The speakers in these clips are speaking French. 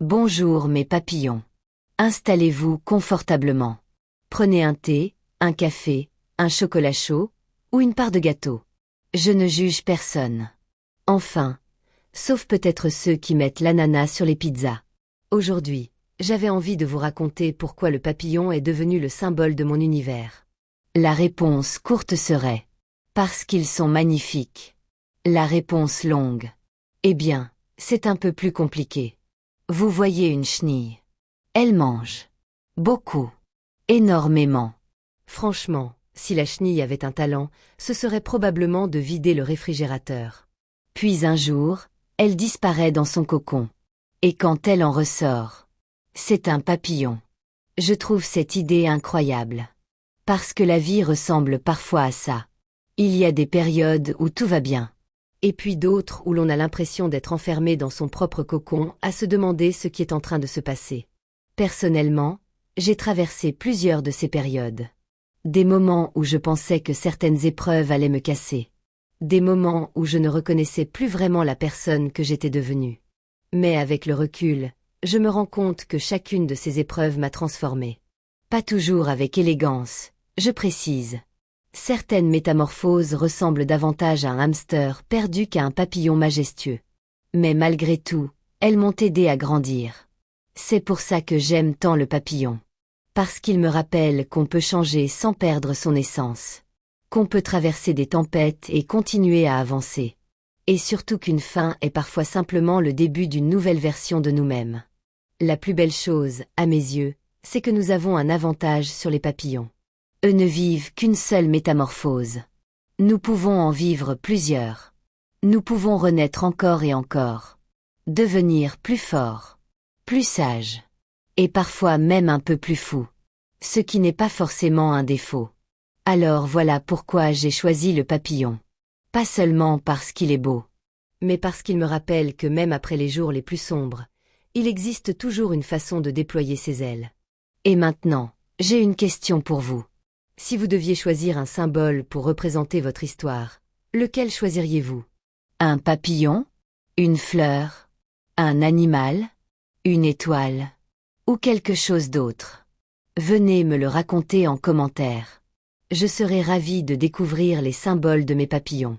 Bonjour mes papillons. Installez-vous confortablement. Prenez un thé, un café, un chocolat chaud, ou une part de gâteau. Je ne juge personne. Enfin, sauf peut-être ceux qui mettent l'ananas sur les pizzas. Aujourd'hui, j'avais envie de vous raconter pourquoi le papillon est devenu le symbole de mon univers. La réponse courte serait « Parce qu'ils sont magnifiques ». La réponse longue « Eh bien, c'est un peu plus compliqué. Vous voyez une chenille. Elle mange. Beaucoup. Énormément. Franchement, si la chenille avait un talent, ce serait probablement de vider le réfrigérateur. Puis un jour, elle disparaît dans son cocon. Et quand elle en ressort, c'est un papillon. Je trouve cette idée incroyable. Parce que la vie ressemble parfois à ça. Il y a des périodes où tout va bien. Et puis d'autres où l'on a l'impression d'être enfermé dans son propre cocon à se demander ce qui est en train de se passer. Personnellement, j'ai traversé plusieurs de ces périodes. Des moments où je pensais que certaines épreuves allaient me casser. Des moments où je ne reconnaissais plus vraiment la personne que j'étais devenue. Mais avec le recul, je me rends compte que chacune de ces épreuves m'a transformée. Pas toujours avec élégance, je précise. Certaines métamorphoses ressemblent davantage à un hamster perdu qu'à un papillon majestueux. Mais malgré tout, elles m'ont aidé à grandir. C'est pour ça que j'aime tant le papillon. Parce qu'il me rappelle qu'on peut changer sans perdre son essence. Qu'on peut traverser des tempêtes et continuer à avancer. Et surtout qu'une fin est parfois simplement le début d'une nouvelle version de nous-mêmes. La plus belle chose, à mes yeux, c'est que nous avons un avantage sur les papillons. Eux ne vivent qu'une seule métamorphose. Nous pouvons en vivre plusieurs. Nous pouvons renaître encore et encore. Devenir plus forts, plus sages. Et parfois même un peu plus fous. Ce qui n'est pas forcément un défaut. Alors voilà pourquoi j'ai choisi le papillon. Pas seulement parce qu'il est beau, mais parce qu'il me rappelle que même après les jours les plus sombres, il existe toujours une façon de déployer ses ailes. Et maintenant, j'ai une question pour vous. Si vous deviez choisir un symbole pour représenter votre histoire, lequel choisiriez-vous? Un papillon? Une fleur? Un animal? Une étoile? Ou quelque chose d'autre? Venez me le raconter en commentaire. Je serai ravie de découvrir les symboles de mes papillons.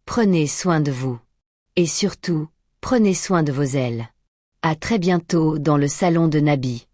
Prenez soin de vous. Et surtout, prenez soin de vos ailes. À très bientôt dans le salon de Nabi.